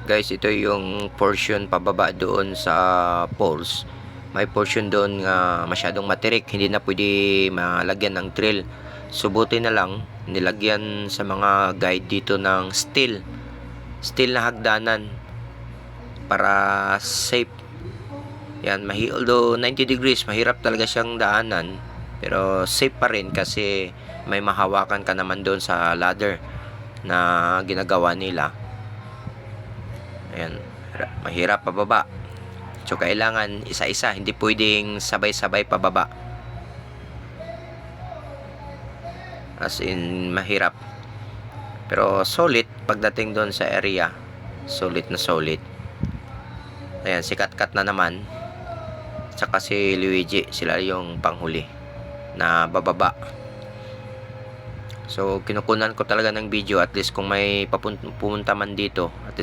Guys, ito yung portion pababa doon sa poles. May portion doon nga masyadong matirik, hindi na pwede malagyan ng drill. Subuti na lang nilagyan sa mga guide dito ng steel na hagdanan para safe. Yan, although 90 degrees, mahirap talaga siyang daanan, pero safe pa rin kasi may mahawakan ka naman doon sa ladder na ginagawa nila. Ayan, mahirap pababa. So, kailangan isa-isa, hindi pwedeng sabay-sabay pababa. As in, mahirap. Pero solid pagdating doon sa area. Solid na solid. Ayan, si Katkat na naman. Tsaka si Luigi, sila yung panghuli na bababa. So, kinukunan ko talaga ng video at least kung may pumunta man dito, at least